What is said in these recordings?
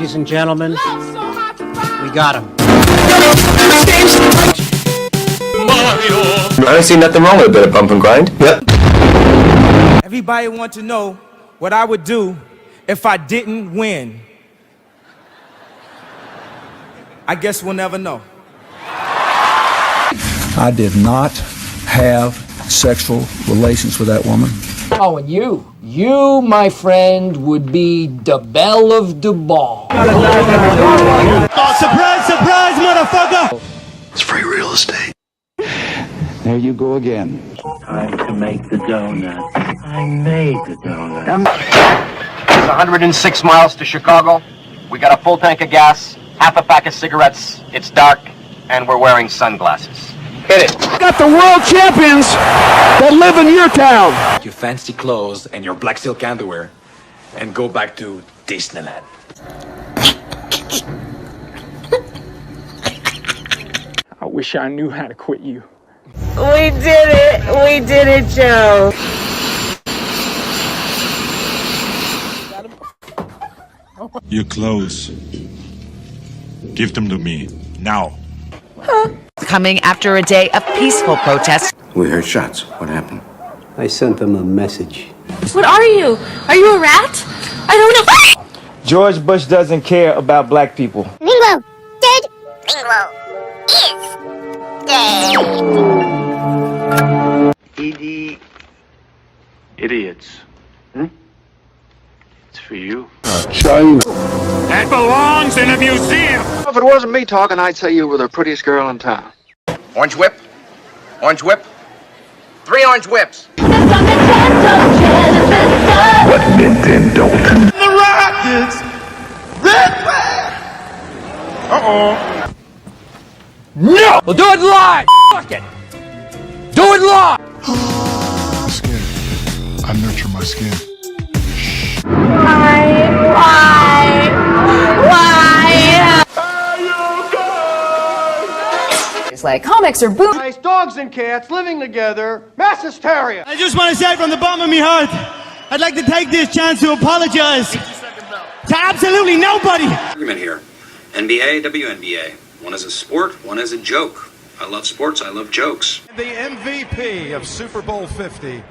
Ladies and gentlemen, we got him. I don't see nothing wrong with a bit of bump and grind. Yep. Everybody wants to know what I would do if I didn't win. I guess we'll never know. I did not have sexual relations with that woman. Oh, and you, my friend, would be the belle of the ball. Oh, surprise, surprise, motherfucker! It's free real estate. There you go again. Time to make the donut. I made the donut. It's 106 miles to Chicago. We got a full tank of gas, half a pack of cigarettes. It's dark, and we're wearing sunglasses. Hit it. Got the world champions that live in your town. Your fancy clothes and your black silk underwear and go back to Disneyland. I wish I knew how to quit you. We did it. We did it, Joe. Your clothes. Give them to me. Now. Coming after a day of peaceful protests. We heard shots. What happened? I sent them a message. What are you? Are you a rat? I don't know. George Bush doesn't care about black people. Ringo, dead. Ringo is dead. Idiots. It's for you. China. That belongs in a museum. If it wasn't me talking, I'd say you were the prettiest girl in town. Orange whip. Orange whip. 3 orange whips. What Nintendo? The Rockets! Uh-oh. No! We'll do it live! Fuck it! Do it live! Skin. I nurture my skin. Why? It's like comics are boom. Nice dogs and cats living together. Mass hysteria. I just want to say from the bottom of my heart, I'd like to take this chance to apologize to absolutely nobody. Argument here. NBA, WNBA. One is a sport, one is a joke. I love sports, I love jokes. The MVP of Super Bowl 50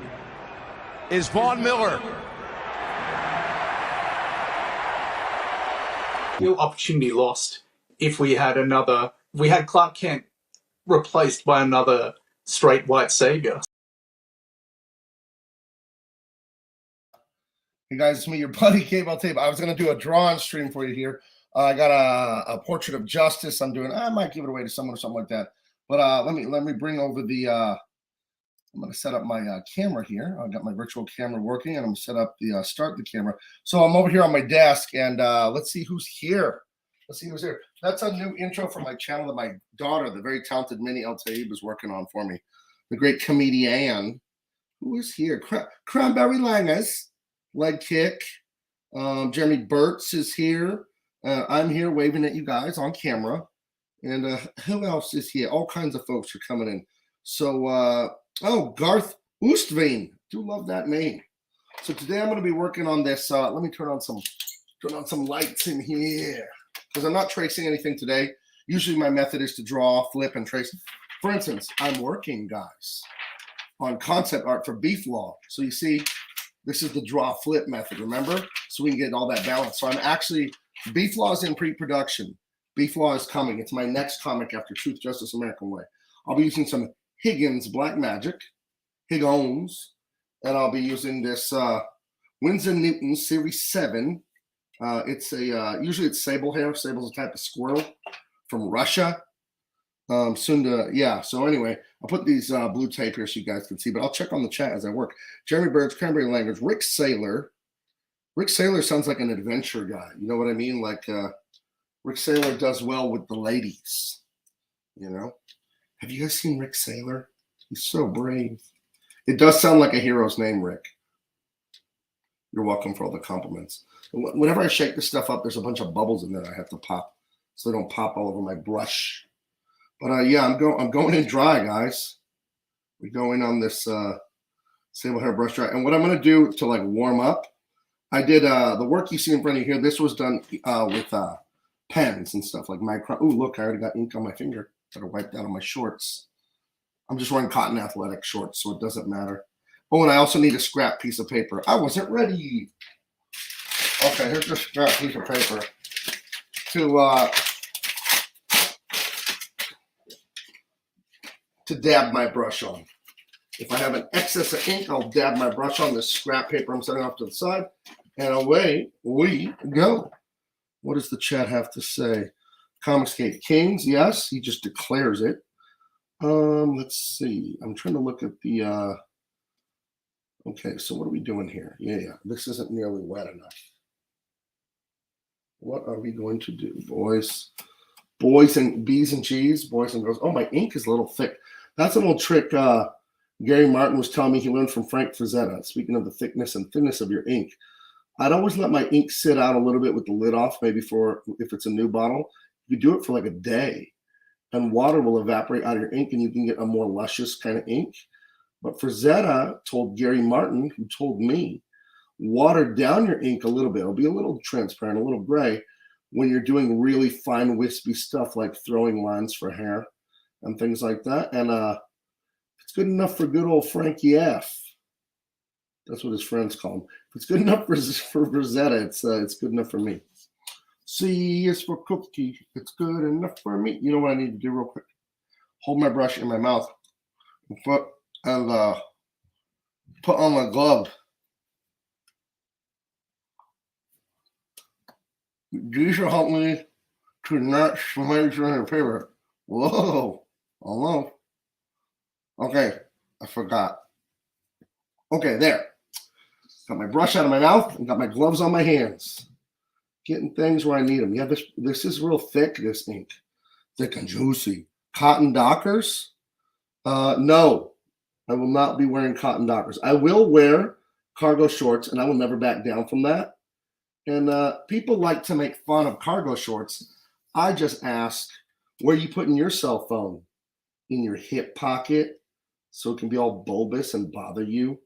is Von Miller. Real opportunity lost if we had Clark Kent replaced by another straight white savior. Hey guys, it's me, your buddy Cable Tape. I was going to do a drawing stream for you here. I got a portrait of justice. I might give it away to someone or something like that. But let me bring over the. I'm going to set up my camera here. I've got my virtual camera working, and I'm going to set up the start the camera. So I'm over here on my desk, and let's see who's here. Let's see who's here. That's a new intro for my channel that my daughter, the very talented Minnie El Taib, is working on for me. The great comedian. Who is here? Cranberry Langes, leg kick. Jeremy Burtz is here. I'm here waving at you guys on camera. And who else is here? All kinds of folks are coming in. So, Garth Oostveen. Do love that name. So today I'm going to be working on this. Let me turn on some lights in here because I'm not tracing anything today. Usually my method is to draw, flip, and trace. For instance, I'm working, guys, on concept art for Beef Law. So you see, this is the draw flip method, remember? So we can get all that balance. So I'm actually, Beef Law is in pre-production. Beef Law is coming. It's my next comic after Truth, Justice, American Way. I'll be using some Higgins Black Magic, Higgins, and I'll be using this Winsor Newton Series 7. It's a usually it's sable hair. Sable's a type of squirrel from Russia. So anyway, I'll put these blue tape here so you guys can see, but I'll check on the chat as I work. Jeremy Birds, Cranberry Language, Rick Saylor. Rick Saylor sounds like an adventure guy. You know what I mean? Like Rick Saylor does well with the ladies. You know? Have you guys seen Rick Saylor? He's so brave. It does sound like a hero's name, Rick. You're welcome for all the compliments. Whenever I shake this stuff up, there's a bunch of bubbles in there I have to pop so they don't pop all over my brush. But yeah, I'm going in dry, guys. We're going on this sable hair brush dry. And what I'm going to do to like warm up, I did the work you see in front of you here. This was done with pens and stuff like micro. Oh, look, I already got ink on my finger. Gotta wipe that on my shorts. I'm just wearing cotton athletic shorts, so it doesn't matter. Oh, and I also need a scrap piece of paper. I wasn't ready. Okay, here's a scrap piece of paper to dab my brush on. If I have an excess of ink, I'll dab my brush on this scrap paper I'm setting off to the side, and away we go. What does the chat have to say? Comicsgate Kings, yes, he just declares it. Let's see. I'm trying to look at the okay, so what are we doing here? Yeah, this isn't nearly wet enough. What are we going to do, boys? Boys and bees and cheese, boys and girls. Oh, my ink is a little thick. That's an old trick Gary Martin was telling me he learned from Frank Frazetta. Speaking of the thickness and thinness of your ink, I'd always let my ink sit out a little bit with the lid off, maybe for if it's a new bottle. You do it for like a day, and water will evaporate out of your ink, and you can get a more luscious kind of ink. But Frazetta told Gary Martin, who told me, water down your ink a little bit. It'll be a little transparent, a little gray, when you're doing really fine, wispy stuff like throwing lines for hair and things like that. And it's good enough for good old Frankie F. That's what his friends call him. If it's good enough for Frazetta, it's good enough for me. C is for cookie. It's good enough for me. You know what I need to do real quick? Hold my brush in my mouth and put on my glove. These will help me to not smudge on the paper. Whoa. Hello. Okay. I forgot. Okay, there. Got my brush out of my mouth and got my gloves on my hands. Getting things where I need them. Yeah, this is real thick, this ink. Thick and juicy. Cotton Dockers? No. I will not be wearing cotton Dockers. I will wear cargo shorts, and I will never back down from that. And people like to make fun of cargo shorts. I just ask, where are you putting your cell phone? In your hip pocket, so it can be all bulbous and bother you?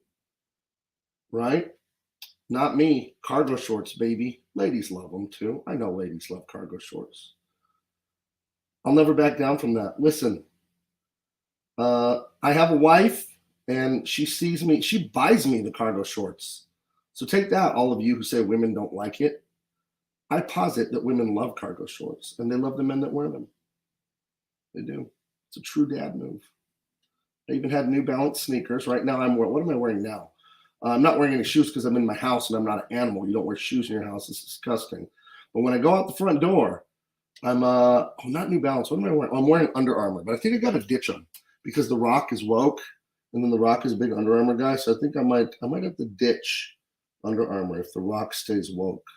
Right? Not me. Cargo shorts, baby. Ladies love them too. I know ladies love cargo shorts. I'll never back down from that. Listen, I have a wife, and she sees me. She buys me the cargo shorts. So take that, all of you who say women don't like it. I posit that women love cargo shorts, and they love the men that wear them. They do. It's a true dad move. I even had New Balance sneakers. Right now I'm wearing, what am I wearing now? I'm not wearing any shoes because I'm in my house and I'm not an animal. You don't wear shoes in your house. It's disgusting. But when I go out the front door, I'm not New Balance. What am I wearing? I'm wearing Under Armour, but I think I got to ditch them because The Rock is woke, and then The Rock is a big Under Armour guy. So I think I might have to ditch Under Armour if The Rock stays woke.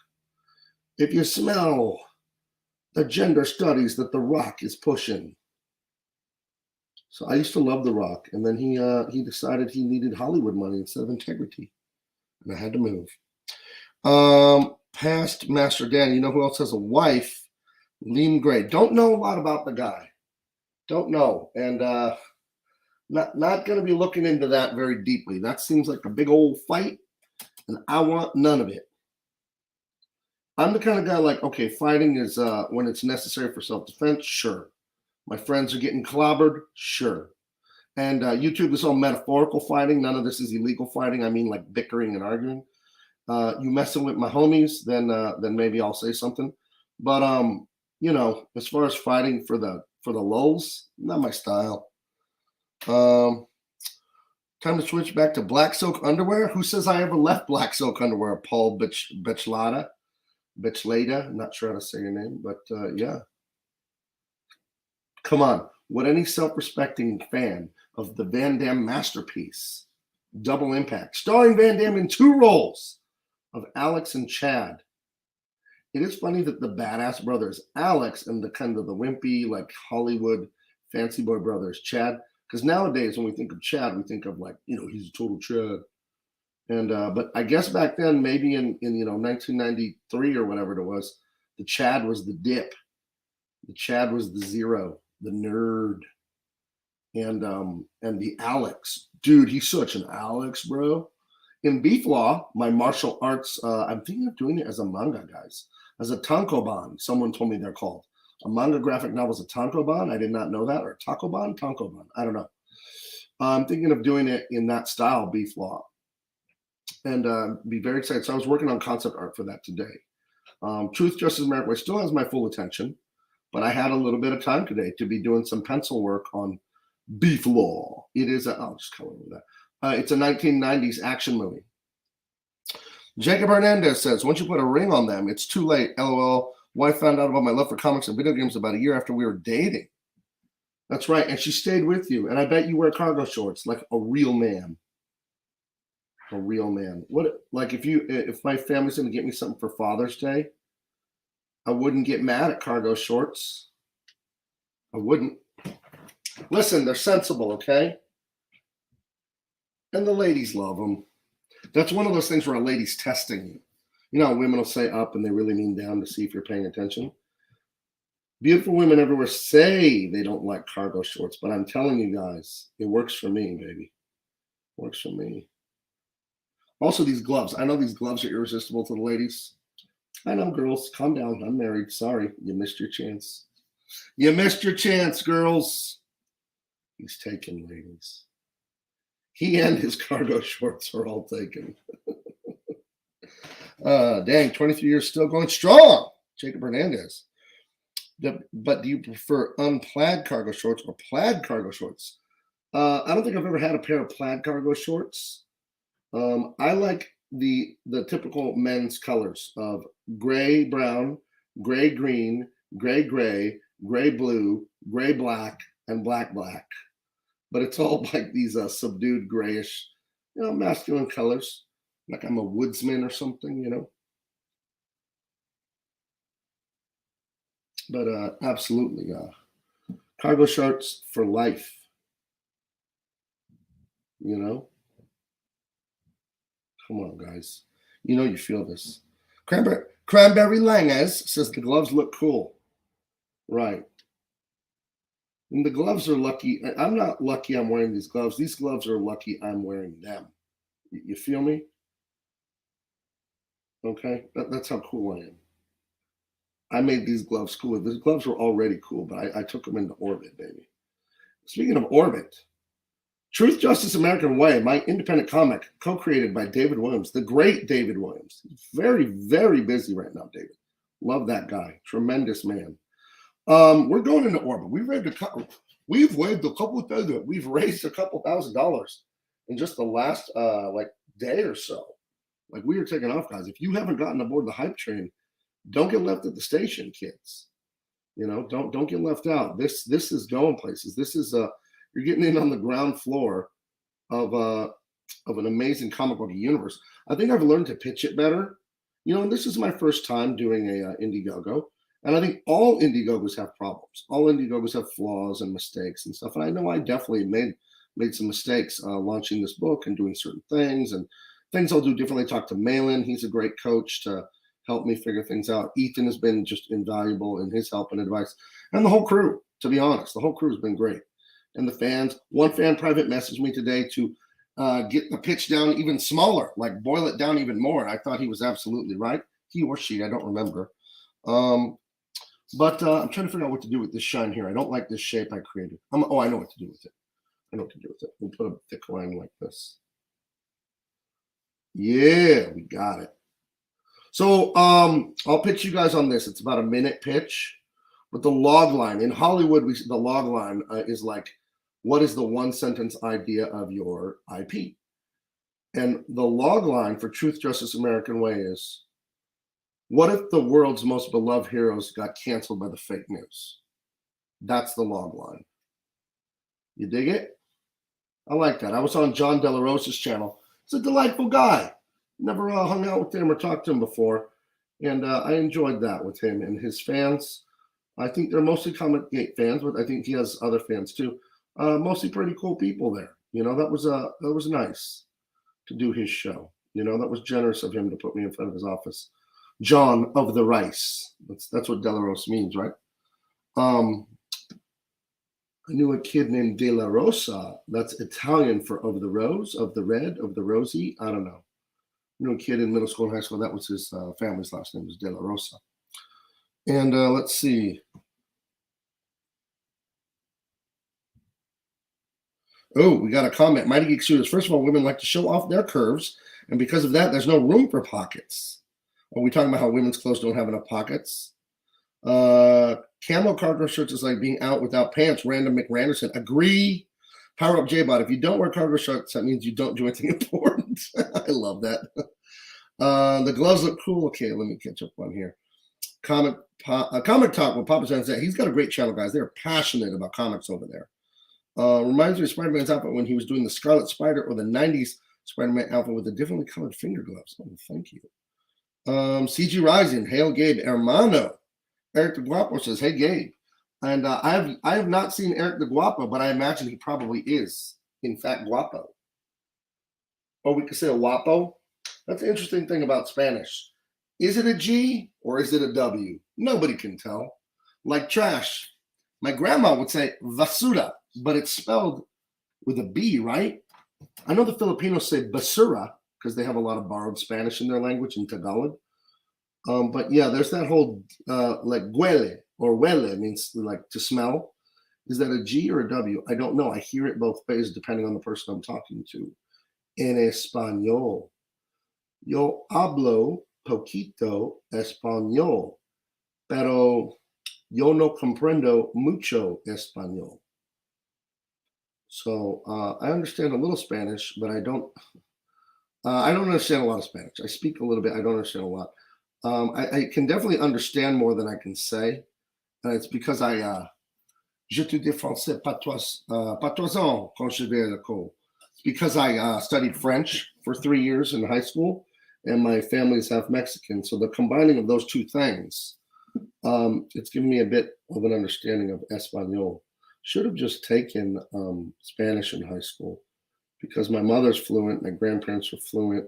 If you smell the gender studies that The Rock is pushing. So I used to love The Rock, and then he decided he needed Hollywood money instead of integrity, and I had to move. Past Master Dan, you know who else has a wife? Liam Gray. Don't know a lot about the guy. Don't know, and not going to be looking into that very deeply. That seems like a big old fight, and I want none of it. I'm the kind of guy like, okay, fighting is when it's necessary for self-defense, sure. My friends are getting clobbered, sure. And YouTube is all metaphorical fighting. None of this is illegal fighting. I mean, like bickering and arguing. You messing with my homies, then maybe I'll say something. But you know, as far as fighting for the lulz, not my style. Time to switch back to black silk underwear. Who says I ever left black silk underwear? Paul Bechlada. I'm not sure how to say your name, but yeah. Come on. Would any self-respecting fan of the Van Damme masterpiece, Double Impact, starring Van Damme in 2 roles of Alex and Chad? It is funny that the badass brothers, Alex, and the kind of the wimpy, like Hollywood fancy boy brothers, Chad, because nowadays when we think of Chad, we think of like, you know, he's a total Chad. And but I guess back then, maybe in 1993 or whatever it was, the Chad was the dip. The Chad was the zero, the nerd. And the Alex. Dude, he's such an Alex, bro. In Beef Law, my martial arts, I'm thinking of doing it as a manga, guys. As a tankoban, someone told me they're called. A manga graphic novel is a tankoban. I did not know that. Or takoban, tankoban. I don't know. I'm thinking of doing it in that style, Beef Law. And be very excited. So I was working on concept art for that today. Truth, Justice, American Way still has my full attention, but I had a little bit of time today to be doing some pencil work on Beef Law. It is I'll just color with that. It's a 1990s action movie. Jacob Hernandez says, once you put a ring on them, it's too late. LOL. Wife found out about my love for comics and video games about a year after we were dating. That's right. And she stayed with you. And I bet you wear cargo shorts like a real man. A real man. What, like if my family's going to get me something for Father's Day, I wouldn't get mad at cargo shorts. I wouldn't. Listen, they're sensible, okay? And the ladies love them. That's one of those things where a lady's testing you. You know how women will say up and they really mean down to see if you're paying attention? Beautiful women everywhere say they don't like cargo shorts, but I'm telling you guys, it works for me, baby. Works for me. Also, these gloves. I know these gloves are irresistible to the ladies. I know, girls. Calm down. I'm married. Sorry. You missed your chance. You missed your chance, girls. He's taken, ladies. He and his cargo shorts are all taken. Dang, 23 years still going strong. Jacob Hernandez. But do you prefer unplaid cargo shorts or plaid cargo shorts? I don't think I've ever had a pair of plaid cargo shorts. I like the typical men's colors of gray brown, gray green, gray gray, gray blue, gray black, and black black. But it's all like these subdued grayish, masculine colors. Like I'm a woodsman or something, But absolutely, cargo shorts for life. Come on, guys. You feel this. Cranberry Langes says the gloves look cool. Right. And the gloves are lucky. I'm not lucky I'm wearing these gloves. These gloves are lucky I'm wearing them. You feel me? Okay? That's how cool I am. I made these gloves cool. These gloves were already cool, but I took them into orbit, baby. Speaking of orbit, Truth, Justice, American Way, my independent comic, co-created by David Williams, the great David Williams. Very, very busy right now, David. Love that guy. Tremendous man. We're going into orbit. We've raised a couple $1,000. We've raised a couple $1,000 in just the last day or so. Like, we are taking off, guys. If you haven't gotten aboard the hype train, don't get left at the station, kids. Don't get left out. This is going places. This is you're getting in on the ground floor of an amazing comic book universe. I think I've learned to pitch it better. This is my first time doing a Indiegogo, and I think all Indiegogos have problems. All Indiegogos have flaws and mistakes and stuff. And I know I definitely made some mistakes launching this book and doing certain things, and things I'll do differently. Talk to Malin. He's a great coach to help me figure things out. Ethan has been just invaluable in his help and advice. And the whole crew, to be honest, the whole crew has been great. And the fans, one fan private messaged me today to get the pitch down even smaller, like boil it down even more. And I thought he was absolutely right. He or she, I don't remember. But I'm trying to figure out what to do with this shine here. I don't like this shape I created. I know what to do with it. We'll put a thick line like this. Yeah, we got it. So I'll pitch you guys on this. It's about a minute pitch, but the log line in Hollywood, the log line is like, what is the one sentence idea of your IP? And the log line for Truth, Justice, American Way is, what if the world's most beloved heroes got canceled by the fake news? That's the log line. You dig it? I like that. I was on John De La Rosa's channel. He's a delightful guy. Never hung out with him or talked to him before. And I enjoyed that with him and his fans. I think they're mostly Comic Gate fans, but I think he has other fans too. Mostly pretty cool people there. That was nice to do his show. That was generous of him to put me in front of his office. John of the Rice. That's what De La Rosa means, right? I knew a kid named De La Rosa. That's Italian for of the rose, of the red, of the rosy. I don't know. knew a kid in middle school and high school. That was his family's last name was De La Rosa. And let's see. Oh, we got a comment. Mighty Geek Studios. First of all, women like to show off their curves, and because of that, there's no room for pockets. Are we talking about how women's clothes don't have enough pockets? Camo cargo shirts is like being out without pants. Random McRanderson. Agree. Power up J-Bot. If you don't wear cargo shirts, that means you don't do anything important. I love that. The gloves look cool. Okay, let me catch up on here. Comic Talk with Papa John said he's got a great channel, guys. They're passionate about comics over there. Reminds me of Spider-Man's outfit when he was doing the Scarlet Spider or the 90s Spider-Man outfit with the differently colored finger gloves. Oh, thank you. CG Rising, Hail Gabe, Hermano. Eric the Guapo says, hey, Gabe. And I have not seen Eric the Guapo, but I imagine he probably is, in fact, Guapo. Or we could say a Guapo. That's an interesting thing about Spanish. Is it a G or is it a W? Nobody can tell. Like trash. My grandma would say basura, but it's spelled with a B, right? I know the Filipinos say basura because they have a lot of borrowed Spanish in their language in Tagalog. But yeah, there's that whole like huele or huele means like to smell. Is that a G or a W? I don't know. I hear it both ways depending on the person I'm talking to. En español. Yo hablo poquito español, pero yo no comprendo mucho español. So I understand a little Spanish, but I don't understand a lot of Spanish. I speak a little bit. I don't understand a lot. I can definitely understand more than I can say. And it's because je te dis français patoisant quand je vais à l'école. It's because I studied French for 3 years in high school, and my family is half Mexican. So the combining of those two things, it's given me a bit of an understanding of Espanol. Should have just taken Spanish in high school because my mother's fluent, my grandparents were fluent,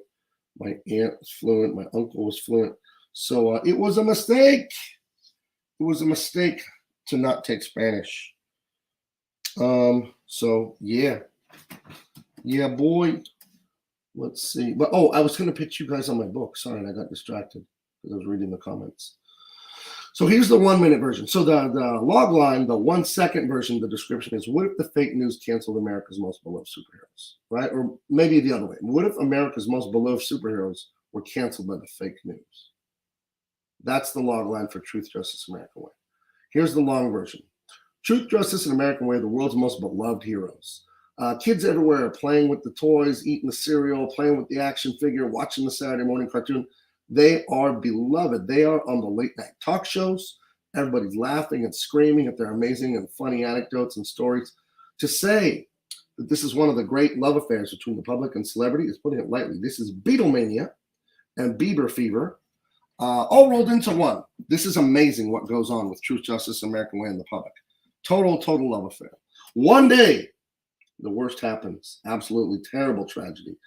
my aunt was fluent, my uncle was fluent. So it was a mistake. It was a mistake to not take Spanish. So yeah, boy. Let's see. But I was going to pitch you guys on my book. Sorry, I got distracted because I was reading the comments. So here's the 1 minute version. So the log line, the 1 second version of the description is, what if the fake news canceled America's most beloved superheroes, right? Or maybe the other way. What if America's most beloved superheroes were canceled by the fake news? That's the log line for Truth, Justice, American Way. Here's the long version. Truth, Justice, and American Way, the world's most beloved heroes. Kids everywhere are playing with the toys, eating the cereal, playing with the action figure, watching the Saturday morning cartoon. They are beloved. They are on the late night talk shows. Everybody's laughing and screaming at their amazing and funny anecdotes and stories. To say that this is one of the great love affairs between the public and celebrity is putting it lightly. This is Beatlemania and Bieber fever, all rolled into one. This is amazing what goes on with Truth, Justice, American Way in the public. Total love affair. One day, the worst happens. Absolutely terrible tragedy.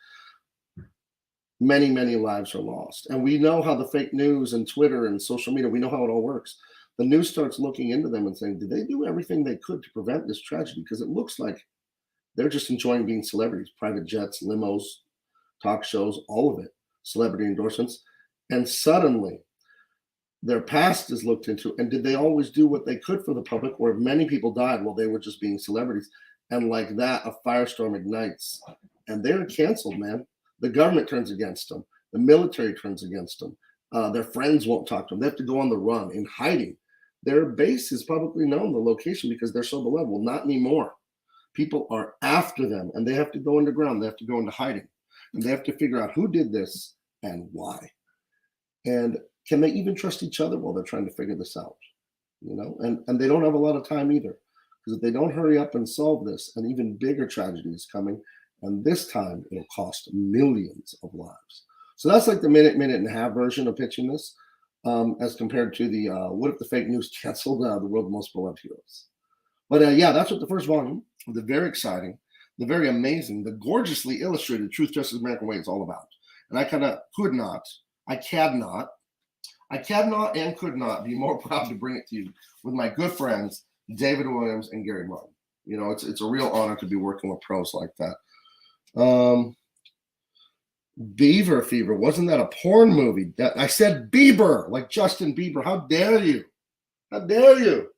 Many, many lives are lost. And we know how the fake news and Twitter and social media, we know how it all works. The news starts looking into them and saying, did they do everything they could to prevent this tragedy? Because it looks like they're just enjoying being celebrities, private jets, limos, talk shows, all of it, celebrity endorsements. And suddenly their past is looked into. And did they always do what they could for the public, or many people died while they were just being celebrities? And like that, a firestorm ignites. And they're canceled, man. The government turns against them. The military turns against them. Their friends won't talk to them. They have to go on the run in hiding. Their base is publicly known, the location, because they're so beloved. Well, not anymore. People are after them, and they have to go underground. They have to go into hiding. And they have to figure out who did this and why. And can they even trust each other while they're trying to figure this out? You know, and they don't have a lot of time either. Because if they don't hurry up and solve this, an even bigger tragedy is coming. And this time, it'll cost millions of lives. So that's like the minute and a half version of pitching this, as compared to the what if the fake news canceled the world's most beloved heroes. But yeah, that's what the first volume, the very exciting, the very amazing, the gorgeously illustrated Truth, Justice, American Way is all about. And I could not and could not be more proud to bring it to you with my good friends, David Williams and Gary Martin. You know, it's a real honor to be working with pros like that. Beaver Fever. Wasn't that a porn movie? I said Bieber, like Justin Bieber. How dare you? How dare you?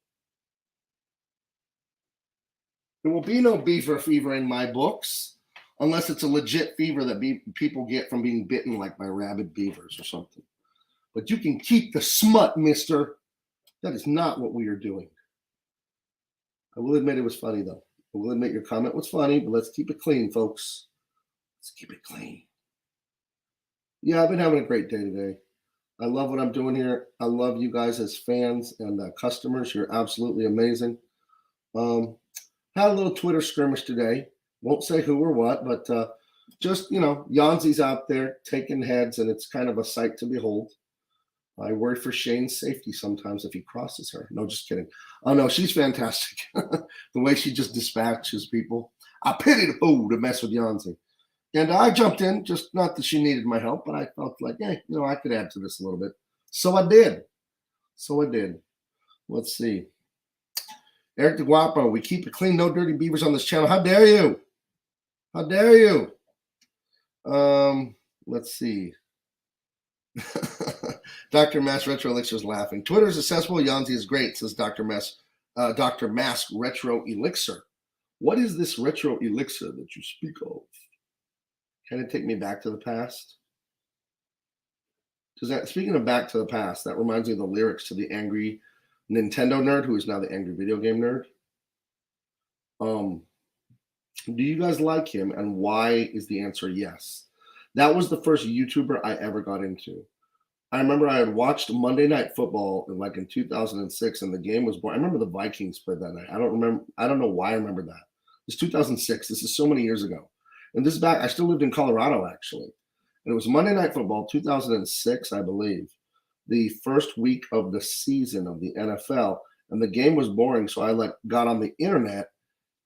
There will be no Beaver Fever in my books unless it's a legit fever that people get from being bitten like by rabid beavers or something. But you can keep the smut, mister. That is not what we are doing. I will admit it was funny, though. I will admit your comment was funny, but let's keep it clean, folks. Let's keep it clean. Yeah, I've been having a great day today. I love what I'm doing here. I love you guys as fans and customers. You're absolutely amazing. Had a little Twitter skirmish today. Won't say who or what, but just, Yanzi's out there taking heads, and it's kind of a sight to behold. I worry for Shane's safety sometimes if he crosses her. No, just kidding. Oh, no, she's fantastic. The way she just dispatches people. I pitied who to mess with Yanzi. And I jumped in, just not that she needed my help, but I felt like, hey, I could add to this a little bit. So I did. Let's see. Eric DeGuapo, we keep it clean, no dirty beavers on this channel. How dare you? How dare you? Let's see. Dr. Mask Retro Elixir's laughing. Twitter is accessible. Yanzi is great, says Dr. Mask Retro Elixir. What is this retro elixir that you speak of? Can it take me back to the past? Speaking of back to the past, that reminds me of the lyrics to the angry Nintendo nerd, who is now the angry video game nerd. Do you guys like him, and why is the answer yes? That was the first YouTuber I ever got into. I remember I had watched Monday Night Football in 2006, and the game was born. I remember the Vikings played that night. I don't know why I remember that. It's 2006. This is so many years ago. And this is back, I still lived in Colorado, actually. And it was Monday Night Football, 2006, I believe, the first week of the season of the NFL. And the game was boring, so I got on the internet,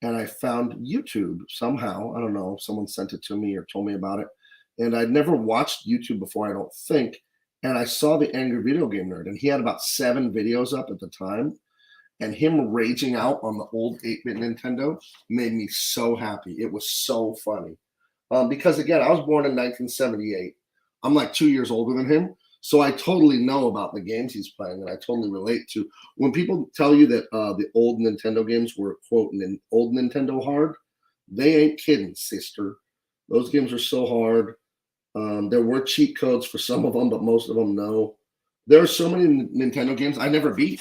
and I found YouTube somehow. I don't know, someone sent it to me or told me about it. And I'd never watched YouTube before, I don't think. And I saw the angry video game nerd, and he had about 7 videos up at the time. And him raging out on the old 8-bit Nintendo made me so happy. It was so funny. Because, again, I was born in 1978. I'm like 2 years older than him. So I totally know about the games he's playing, and I totally relate to. When people tell you that the old Nintendo games were, quote, old Nintendo hard, they ain't kidding, sister. Those games are so hard. There were cheat codes for some of them, but most of them, no. There are so many Nintendo games I never beat.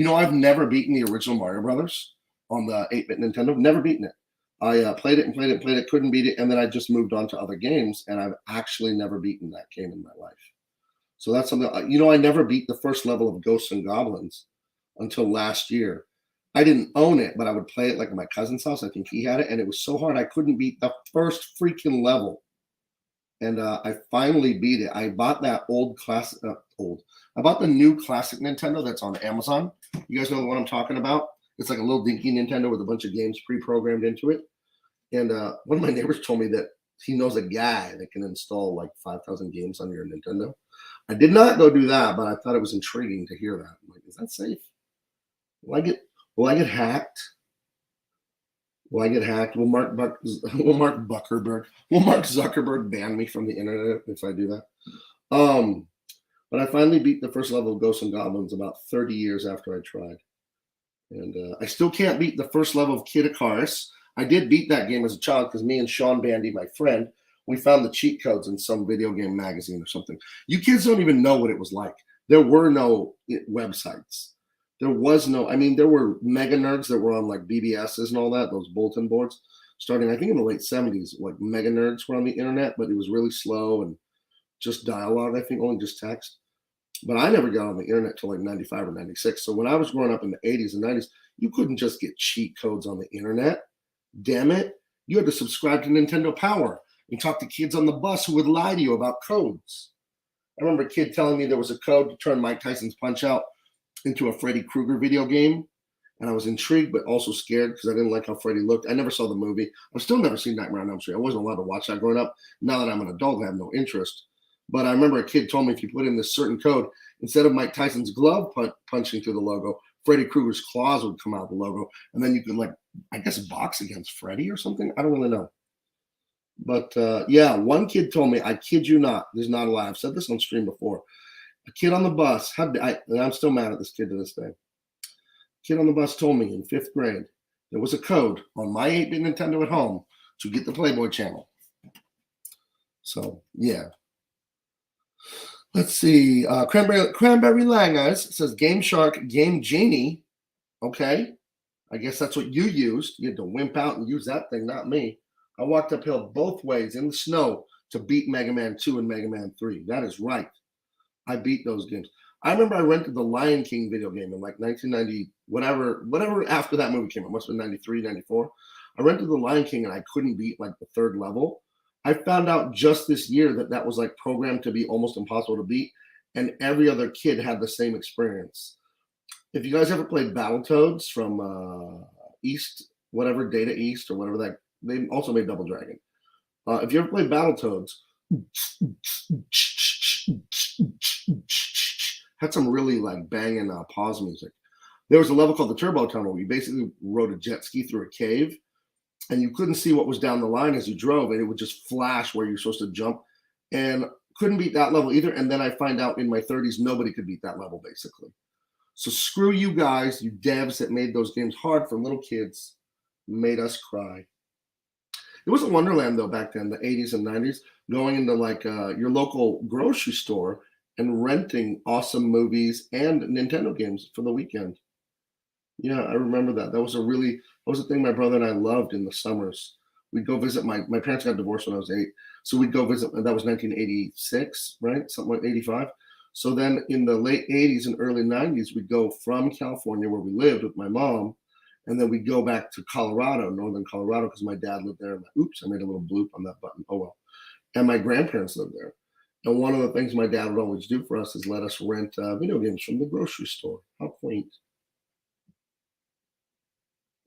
I've never beaten the original Mario Brothers on the 8-bit Nintendo. Never beaten it. I played it, couldn't beat it, and then I just moved on to other games, and I've actually never beaten that game in my life. So that's something, I never beat the first level of Ghosts and Goblins until last year. I didn't own it, but I would play it at my cousin's house. I think he had it, and it was so hard I couldn't beat the first freaking level. And I finally beat it. I bought that I bought the new classic Nintendo that's on Amazon. You guys know what I'm talking about? It's like a little dinky Nintendo with a bunch of games pre-programmed into it. And one of my neighbors told me that he knows a guy that can install 5,000 games on your Nintendo. I did not go do that, but I thought it was intriguing to hear that. I'm like, is that safe? Will I get hacked? Will I get hacked? Will Mark Zuckerberg ban me from the internet if I do that? But I finally beat the first level of Ghosts and Goblins about 30 years after I tried. And I still can't beat the first level of Kid Icarus. I did beat that game as a child because me and Sean Bandy, my friend, we found the cheat codes in some video game magazine or something. You kids don't even know what it was like. There were no websites. There was no, there were mega nerds that were on BBSs and all that, those bulletin boards, starting, I think, in the late 70s. Mega nerds were on the internet, but it was really slow and just dialogue, I think, only just text. But I never got on the internet till 95 or 96. So when I was growing up in the 80s and 90s, you couldn't just get cheat codes on the internet. Damn it. You had to subscribe to Nintendo Power and talk to kids on the bus who would lie to you about codes. I remember a kid telling me there was a code to turn Mike Tyson's Punch-Out into a Freddy Krueger video game. And I was intrigued, but also scared because I didn't like how Freddy looked. I never saw the movie. I've still never seen Nightmare on Elm Street. I wasn't allowed to watch that growing up. Now that I'm an adult, I have no interest. But I remember a kid told me if you put in this certain code, instead of Mike Tyson's glove punching through the logo, Freddy Krueger's claws would come out of the logo. And then you could, I guess, box against Freddy or something. I don't really know. But yeah, one kid told me, I kid you not, this is not a lie. I've said this on stream before. A kid on the bus and I'm still mad at this kid to this day. Kid on the bus told me in 5th grade there was a code on my 8-bit Nintendo at home to get the Playboy channel. So yeah. Let's see. Cranberry Langers says Game Shark, Game Genie. Okay. I guess that's what you used. You had to wimp out and use that thing, not me. I walked uphill both ways in the snow to beat Mega Man 2 and Mega Man 3. That is right. I beat those games. I remember I rented the Lion King video game in like 1990, whatever after that movie came out. It must have been 93, 94. I rented the Lion King and I couldn't beat like the 3rd level. I found out just this year that was like programmed to be almost impossible to beat. And every other kid had the same experience. If you guys ever played Battletoads from East, whatever, Data East or whatever that, they also made Double Dragon. If you ever played Battletoads, had some really like banging pause music. There was a level called the Turbo Tunnel where you basically rode a jet ski through a cave and you couldn't see what was down the line as you drove, and it would just flash where you're supposed to jump, and couldn't beat that level either. And then I find out in my 30s, nobody could beat that level basically. So screw you guys, you devs that made those games hard for little kids, made us cry. It was a wonderland though back then, the 80s and 90s, going into like your local grocery store and renting awesome movies and Nintendo games for the weekend. Yeah, I remember that. That was a thing my brother and I loved in the summers. We'd go visit my parents got divorced when I was 8. So we'd go visit, that was 1986, right? Something like 85. So then in the late 80s and early 90s, we'd go from California where we lived with my mom, and then we'd go back to Colorado, northern Colorado, because my dad lived there. Oops, I made a little bloop on that button. Oh well. And my grandparents lived there. And one of the things my dad would always do for us is let us rent video games from the grocery store. How quaint.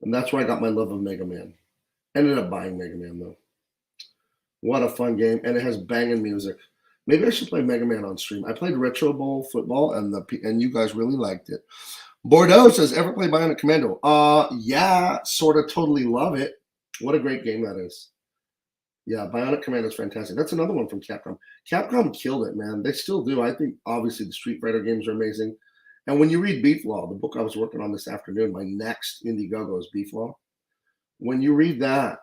And that's where I got my love of Mega Man. Ended up buying Mega Man, though. What a fun game. And it has banging music. Maybe I should play Mega Man on stream. I played Retro Bowl football, and you guys really liked it. Bordeaux says, ever play Bionic Commando? Yeah, sort of totally love it. What a great game that is. Yeah, Bionic Commando is fantastic. That's another one from Capcom. Capcom killed it, man. They still do. I think, obviously, the Street Fighter games are amazing. And when you read Beef Law, the book I was working on this afternoon, my next Indiegogo is Beef Law. When you read that,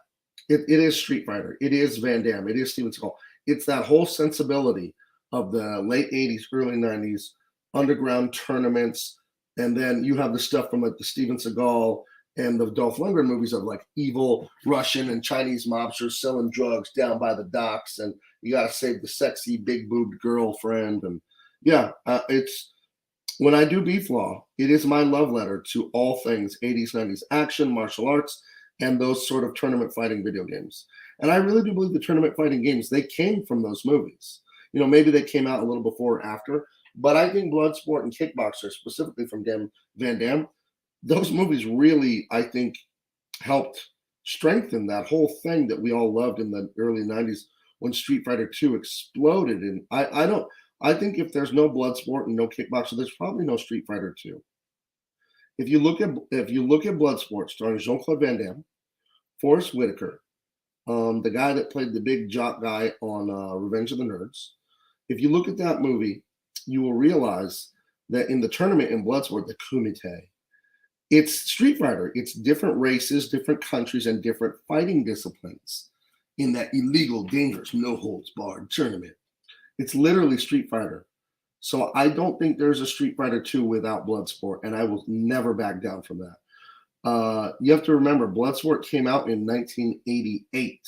it is Street Fighter. It is Van Damme. It is Steven Seagal. It's that whole sensibility of the late 80s, early 90s, underground tournaments. And then you have the stuff from like the Steven Seagal and the Dolph Lundgren movies of like evil Russian and Chinese mobsters selling drugs down by the docks. And you got to save the sexy, big-boobed girlfriend. And yeah, it's when I do Beef Law, it is my love letter to all things 80s, 90s action, martial arts, and those sort of tournament fighting video games. And I really do believe the tournament fighting games, they came from those movies. You know, maybe they came out a little before or after, but I think Bloodsport and Kickboxer, specifically from Van Damme, those movies really, I think, helped strengthen that whole thing that we all loved in the early 90s when Street Fighter 2 exploded. And I think if there's no Bloodsport and no Kickboxer, there's probably no Street Fighter 2. If you look at Bloodsport, starring Jean-Claude Van Damme, Forrest Whitaker, the guy that played the big jock guy on Revenge of the Nerds, if you look at that movie, you will realize that in the tournament in Bloodsport, the Kumite, it's Street Fighter. It's different races, different countries, and different fighting disciplines in that illegal, dangerous, no-holds-barred tournament. It's literally Street Fighter. So I don't think there's a Street Fighter 2 without Bloodsport, and I will never back down from that. You have to remember, Bloodsport came out in 1988.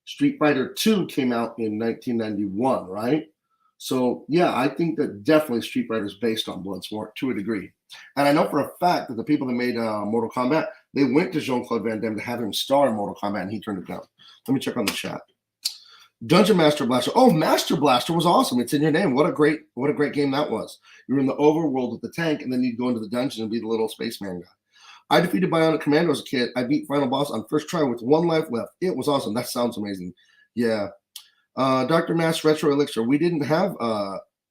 Street Fighter 2 came out in 1991, right? So, yeah, I think that definitely Street Fighter is based on Bloodsport to a degree. And I know for a fact that the people that made Mortal Kombat, they went to Jean-Claude Van Damme to have him star in Mortal Kombat, and he turned it down. Let me check on the chat. Dungeon Master Blaster. Oh, Master Blaster was awesome. It's in your name. What a great game that was. You were in the overworld with the tank, and then you'd go into the dungeon and be the little spaceman guy. I defeated Bionic Commando as a kid. I beat Final Boss on first try with 1 life left. It was awesome. That sounds amazing. Yeah. Dr. Mass Retro Elixir. We didn't have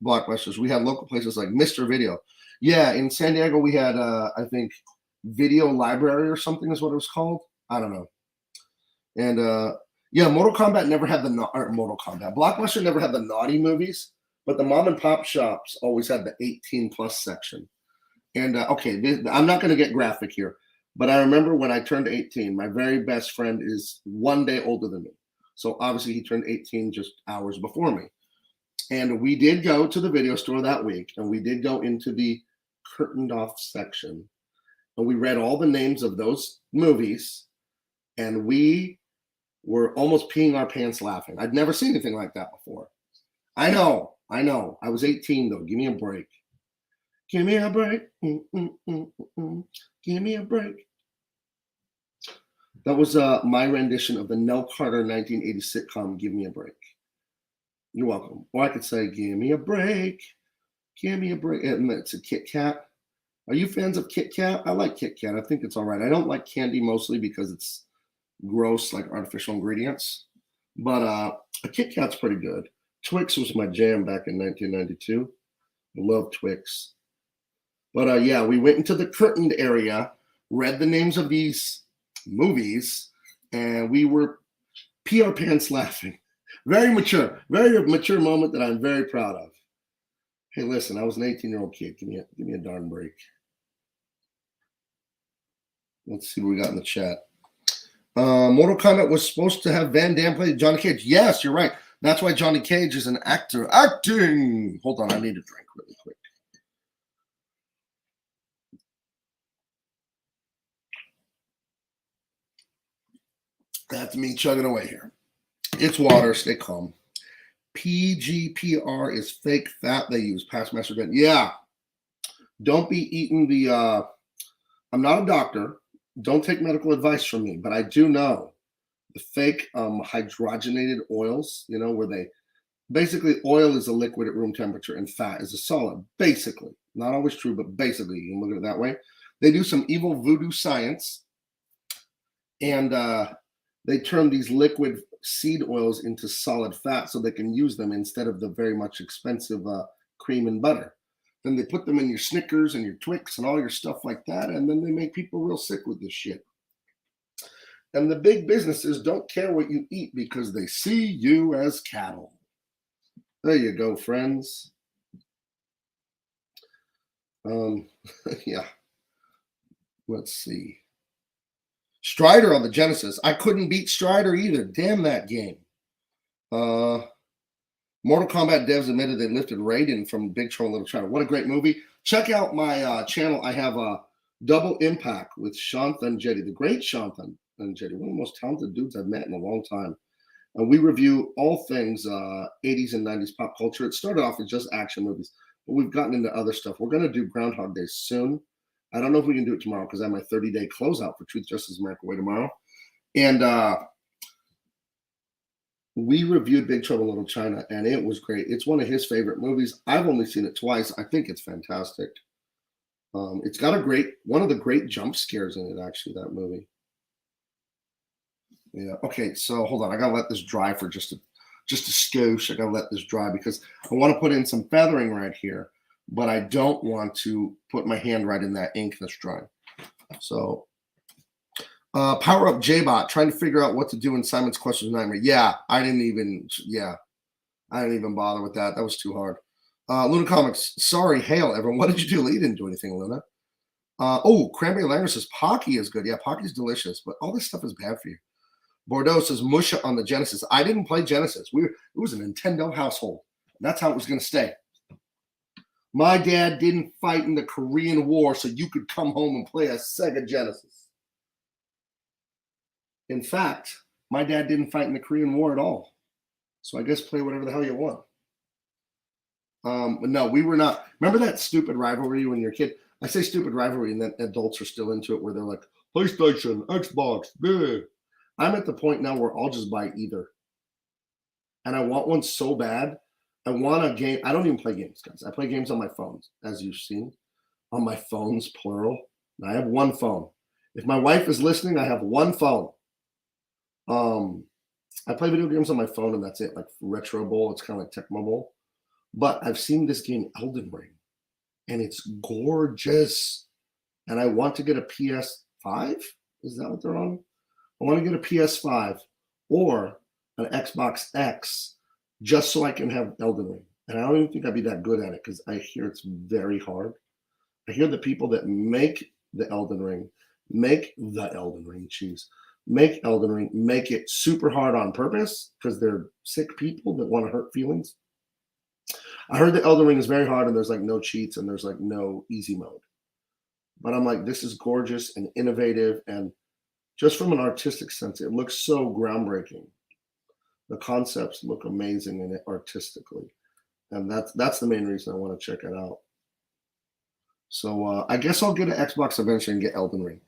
Blockbusters. We had local places like Mr. Video. Yeah, in San Diego, we had, I think, Video Library or something is what it was called. I don't know. And, Yeah, Mortal Kombat never had Mortal Kombat. Blockbuster never had the naughty movies, but the mom and pop shops always had the 18 plus section. And okay, I'm not going to get graphic here, but I remember when I turned 18, my very best friend is 1 day older than me. So obviously he turned 18 just hours before me. And we did go to the video store that week, and we did go into the curtained off section, and we read all the names of those movies, and we were almost peeing our pants laughing. I'd never seen anything like that before. I know. I was 18 though. Give me a break. Give me a break. Give me a break. That was my rendition of the Nell Carter 1980 sitcom, Give Me a Break. You're welcome. Or I could say, give me a break. Give me a break. And it's a Kit Kat. Are you fans of Kit Kat? I like Kit Kat. I think it's all right. I don't like candy mostly because it's gross, like artificial ingredients. But a Kit Kat's pretty good. Twix was my jam back in 1992. I love Twix. But yeah, we went into the curtained area, read the names of these movies, and we were pee our pants laughing. Very mature moment that I'm very proud of. Hey, listen, I was an 18-year-old kid. Give me a darn break. Let's see what we got in the chat. Mortal Kombat was supposed to have Van Damme play Johnny Cage. Yes, you're right. That's why Johnny Cage is an actor. Acting! Hold on, I need a drink really quick. That's me chugging away here. It's water. Stay calm. PGPR is fake fat they use. Past master Ben. Yeah. Don't be eating the I'm not a doctor. Don't take medical advice from me, but I do know the fake hydrogenated oils, you know, where they basically oil is a liquid at room temperature and fat is a solid. Basically. Not always true, but basically you can look at it that way. They do some evil voodoo science, and they turn these liquid seed oils into solid fat so they can use them instead of the very much expensive cream and butter. Then they put them in your Snickers and your Twix and all your stuff like that, and then they make people real sick with this shit. And the big businesses don't care what you eat because they see you as cattle. There you go, friends. Yeah. Let's see. Strider on the Genesis. I couldn't beat Strider either. Damn that game. Mortal Kombat devs admitted they lifted Raiden from Big Trouble in Little China. What a great movie. Check out my channel. I have a Double Impact with Shanthan Jetty, the great Shanthan Jetty, one of the most talented dudes I've met in a long time. And we review all things 80s and 90s pop culture. It started off as just action movies, but we've gotten into other stuff. We're going to do Groundhog Day soon. I don't know if we can do it tomorrow because I have my 30-day closeout for Truth, Justice, America Way tomorrow. And we reviewed Big Trouble in Little China, and it was great. It's one of his favorite movies. I've only seen it twice. I think it's fantastic. It's got one of the great jump scares in it, actually, that movie. Yeah. Okay, so hold on. I got to let this dry for just a skosh. I got to let this dry because I want to put in some feathering right here, but I don't want to put my hand right in that ink that's drying. So Power Up J-Bot, trying to figure out what to do in Simon's Questions Nightmare. Yeah, I didn't even bother with that. That was too hard. Luna Comics, sorry, hail, everyone. What did you do? You didn't do anything, Luna. Cranberry Langer says Pocky is good. Yeah, Pocky's delicious, but all this stuff is bad for you. Bordeaux says Musha on the Genesis. I didn't play Genesis. It was a Nintendo household. That's how it was going to stay. My dad didn't fight in the Korean War so you could come home and play a Sega Genesis. In fact, my dad didn't fight in the Korean War at all. So I guess play whatever the hell you want. But no, we were not. Remember that stupid rivalry when you're a kid? I say stupid rivalry and then adults are still into it where they're like, PlayStation, Xbox, bleh. I'm at the point now where I'll just buy either. And I want one so bad. I want a game. I don't even play games, guys. I play games on my phones, as you've seen. On my phones, plural. And I have one phone. If my wife is listening, I have one phone. I play video games on my phone, and that's it. Like Retro Bowl, it's kind of like Tecmo Bowl. But I've seen this game, Elden Ring, and it's gorgeous. And I want to get a PS5. Is that what they're on? I want to get a PS5 or an Xbox X just so I can have Elden Ring. And I don't even think I'd be that good at it because I hear it's very hard. I hear the people that make the Elden Ring, make Elden Ring, make it super hard on purpose because they're sick people that want to hurt feelings. I heard the Elden Ring is very hard and there's like no cheats and there's like no easy mode. But I'm like, this is gorgeous and innovative, and just from an artistic sense, it looks so groundbreaking. The concepts look amazing in it artistically, and that's the main reason I want to check it out. So I guess I'll get an Xbox eventually and get Elden Ring.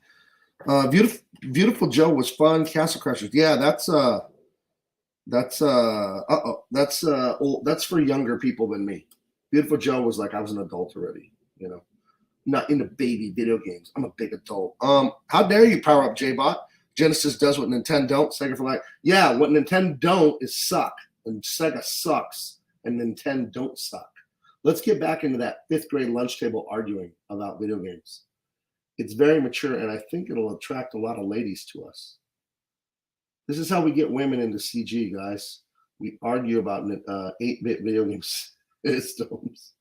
Beautiful Joe was fun. Castle Crashers, yeah, that's for younger people than me. Beautiful Joe was like I was an adult already, you know. Not into baby video games. I'm a big adult. How dare you power up J-Bot? Genesis does what Nintendo don't. Sega for life. Yeah, what Nintendo don't is suck. And Sega sucks. And Nintendo don't suck. Let's get back into that 5th grade lunch table arguing about video games. It's very mature, and I think it'll attract a lot of ladies to us. This is how we get women into CG, guys. We argue about 8-bit video game systems.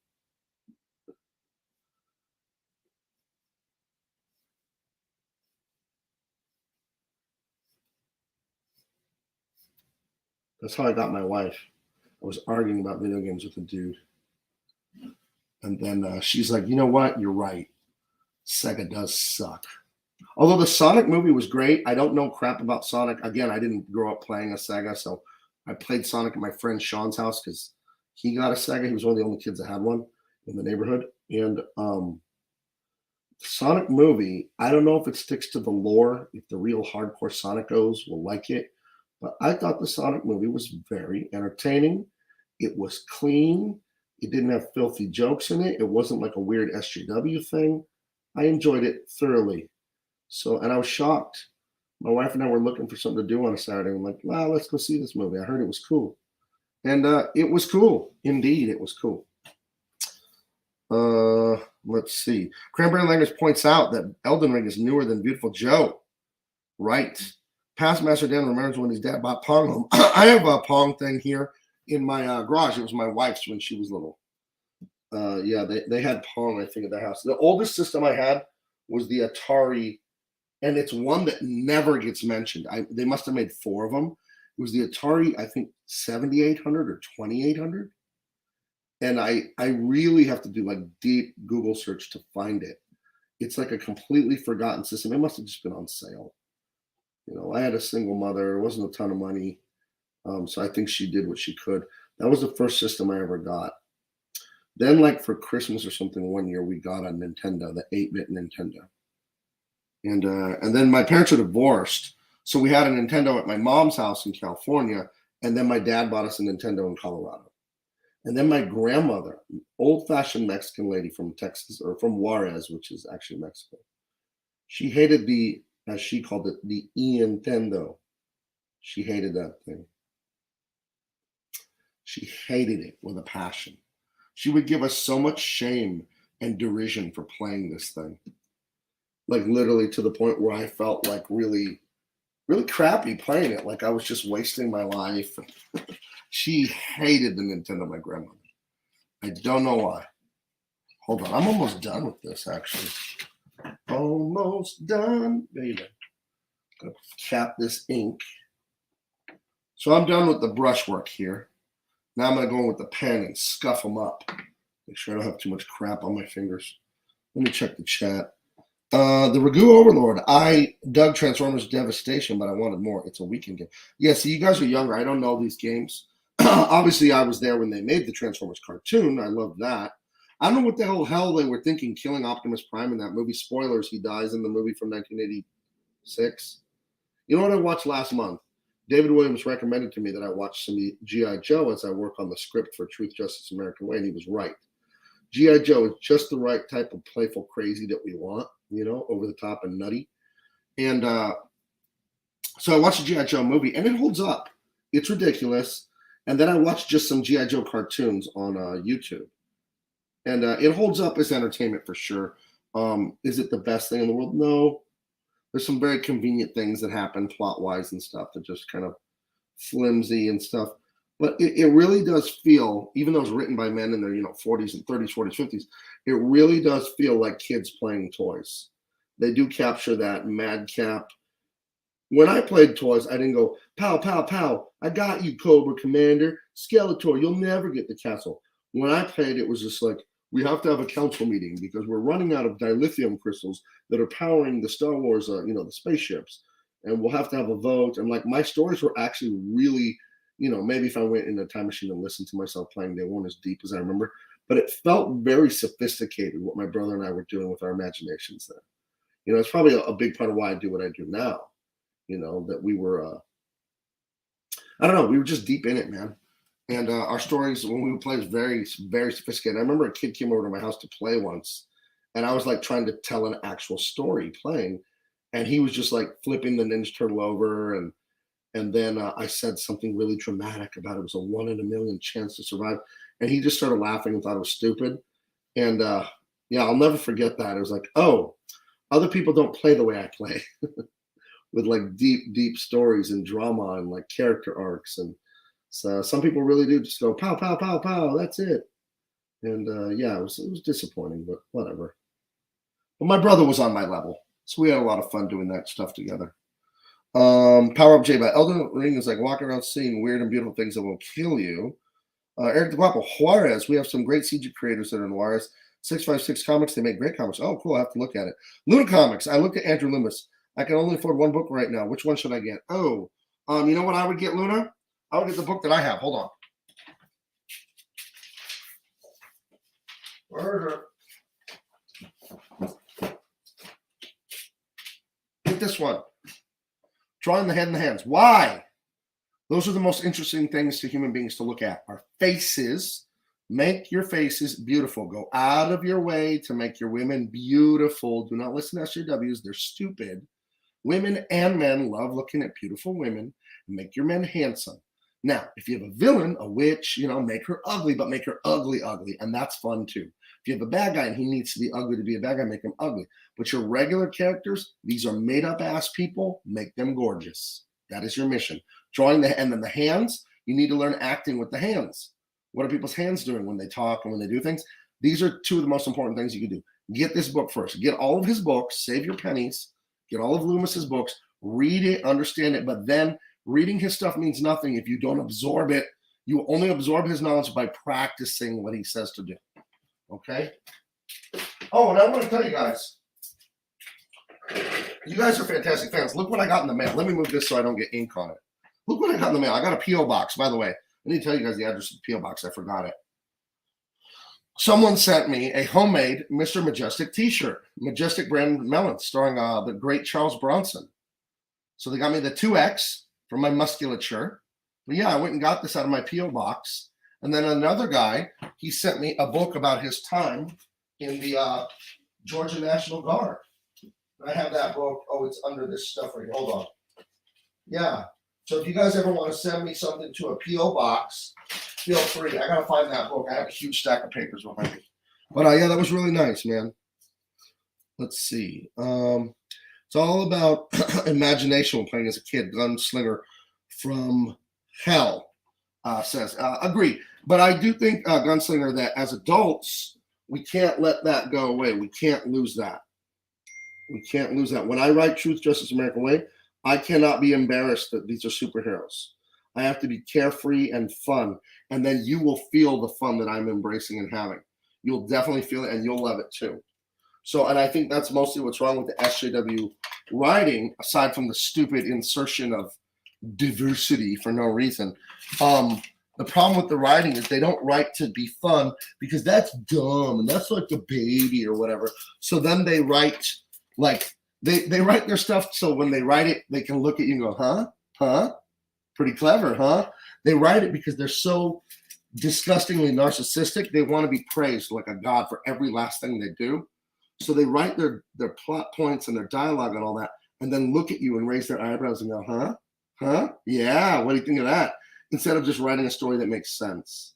That's how I got my wife. I was arguing about video games with a dude. And then she's like, you know what? You're right. Sega does suck. Although the Sonic movie was great, I don't know crap about Sonic. Again, I didn't grow up playing a Sega, so I played Sonic at my friend Sean's house because he got a Sega. He was one of the only kids that had one in the neighborhood. And Sonic movie, I don't know if it sticks to the lore, if the real hardcore Sonicos will like it. But I thought the Sonic movie was very entertaining. It was clean. It didn't have filthy jokes in it. It wasn't like a weird SJW thing. I enjoyed it thoroughly. So, and I was shocked. My wife and I were looking for something to do on a Saturday. I'm like, wow, let's go see this movie. I heard it was cool. And it was cool. Indeed, it was cool. Let's see. Cranberry Language points out that Elden Ring is newer than Beautiful Joe. Right. Past Master Dan remembers when his dad bought Pong home. I have a Pong thing here in my garage. It was my wife's when she was little. Yeah, they had Pong, I think, at their house. The oldest system I had was the Atari, and it's one that never gets mentioned. They must have made 4 of them. It was the Atari, I think, 7800 or 2800. And I really have to do like deep Google search to find it. It's like a completely forgotten system. It must have just been on sale. You know, I had a single mother. It wasn't a ton of money. So I think she did what she could. That was the first system I ever got. Then, like for Christmas or something, one year we got a Nintendo, the 8-bit Nintendo. And then my parents are divorced. So we had a Nintendo at my mom's house in California. And then my dad bought us a Nintendo in Colorado. And then my grandmother, old-fashioned Mexican lady from Texas, or from Juarez, which is actually Mexico. She hated the, as she called it, the Nintendo. She hated that thing. She hated it with a passion. She would give us so much shame and derision for playing this thing. Like literally to the point where I felt like really, really crappy playing it. Like I was just wasting my life. She hated the Nintendo, my grandmother. I don't know why. Hold on, I'm almost done with this actually. Almost done, baby. Gonna cap this ink. So I'm done with the brushwork here. Now I'm gonna go in with the pen and scuff them up. Make sure I don't have too much crap on my fingers. Let me check the chat. The Ragu Overlord. I dug Transformers Devastation, but I wanted more. It's a weekend game. Yeah, see, you guys are younger. I don't know these games. Obviously, I was there when they made the Transformers cartoon. I love that. I don't know what the hell they were thinking, killing Optimus Prime in that movie. Spoilers, he dies in the movie from 1986. You know what I watched last month? David Williams recommended to me that I watch some G.I. Joe as I work on the script for Truth, Justice, American Way, and he was right. G.I. Joe is just the right type of playful crazy that we want, you know, over the top and nutty. And so I watched the G.I. Joe movie, and it holds up. It's ridiculous. And then I watched just some G.I. Joe cartoons on YouTube. And it holds up as entertainment for sure. Is it the best thing in the world? No. There's some very convenient things that happen plot-wise and stuff that just kind of flimsy and stuff. But it really does feel, even though it's written by men in their 40s and 30s, 40s, 50s, it really does feel like kids playing toys. They do capture that madcap. When I played toys, I didn't go, pow, pow, pow. I got you, Cobra Commander. Skeletor, you'll never get the castle. When I played, it was just like, we have to have a council meeting because we're running out of dilithium crystals that are powering the Star Wars, the spaceships. And we'll have to have a vote. And like my stories were actually really, maybe if I went in a time machine and listened to myself playing, they weren't as deep as I remember. But it felt very sophisticated what my brother and I were doing with our imaginations then. It's probably a big part of why I do what I do now. That we were, I don't know, we were just deep in it, man. And our stories when we would play was very, very sophisticated. I remember a kid came over to my house to play once, and I was like trying to tell an actual story playing, and he was just like flipping the Ninja Turtle over, and then I said something really dramatic about it was a 1 in a million chance to survive, and he just started laughing and thought it was stupid. And yeah, I'll never forget that. It was like, oh, other people don't play the way I play, with like deep, deep stories and drama and like character arcs. And so some people really do just go pow, pow, pow, pow. That's it. And yeah, it was disappointing, but whatever. But my brother was on my level, so we had a lot of fun doing that stuff together. Power Up J by Elden Ring is like walking around seeing weird and beautiful things that will kill you. Eric the Guapo, Juarez. We have some great CG creators that are in Juarez. 656 Comics, they make great comics. Oh, cool. I have to look at it. Luna Comics. I looked at Andrew Loomis. I can only afford one book right now. Which one should I get? Oh, you know what I would get, Luna? I would get the book that I have. Hold on. Where is it? Get this one. Drawing the head and the hands. Why? Those are the most interesting things to human beings to look at. Our faces. Make your faces beautiful. Go out of your way to make your women beautiful. Do not listen to SJWs. They're stupid. Women and men love looking at beautiful women. Make your men handsome. Now, if you have a villain, a witch, make her ugly, but make her ugly, ugly. And that's fun too. If you have a bad guy and he needs to be ugly to be a bad guy, make him ugly. But your regular characters, these are made up ass people, make them gorgeous. That is your mission. Drawing and then the hands, you need to learn acting with the hands. What are people's hands doing when they talk and when they do things? These are two of the most important things you can do. Get this book first. Get all of his books. Save your pennies. Get all of Loomis's books. Read it, understand it. But then reading his stuff means nothing if you don't absorb it. You only absorb his knowledge by practicing what he says to do. Okay? Oh, and I want to tell you guys. You guys are fantastic fans. Look what I got in the mail. Let me move this so I don't get ink on it. Look what I got in the mail. I got a P.O. box, by the way. I need to tell you guys the address of the P.O. box. I forgot it. Someone sent me a homemade Mr. Majestic t-shirt. Majestic brand melon, starring the great Charles Bronson. So they got me the 2X for my musculature. But yeah, I went and got this out of my P.O. box. And then another guy, he sent me a book about his time in the Georgia National Guard. I have that book. Oh, it's under this stuff right here. Hold on. Yeah. So if you guys ever want to send me something to a P.O. box, feel free. I got to find that book. I have a huge stack of papers behind me. But yeah, that was really nice, man. Let's see. It's all about imagination when playing as a kid. Gunslinger from Hell says, agree. But I do think, Gunslinger, that as adults, we can't let that go away. We can't lose that. We can't lose that. When I write Truth, Justice, American Way, I cannot be embarrassed that these are superheroes. I have to be carefree and fun. And then you will feel the fun that I'm embracing and having. You'll definitely feel it, and you'll love it too. So, and I think that's mostly what's wrong with the SJW writing, aside from the stupid insertion of diversity for no reason. The problem with the writing is they don't write to be fun because that's dumb and that's like the baby or whatever. So then they write like, they write their stuff so when they write it, they can look at you and go, huh? Pretty clever, huh? They write it because they're so disgustingly narcissistic. They want to be praised like a god for every last thing they do. So they write their plot points and their dialogue and all that, and then look at you and raise their eyebrows and go, huh? Yeah, what do you think of that? Instead of just writing a story that makes sense.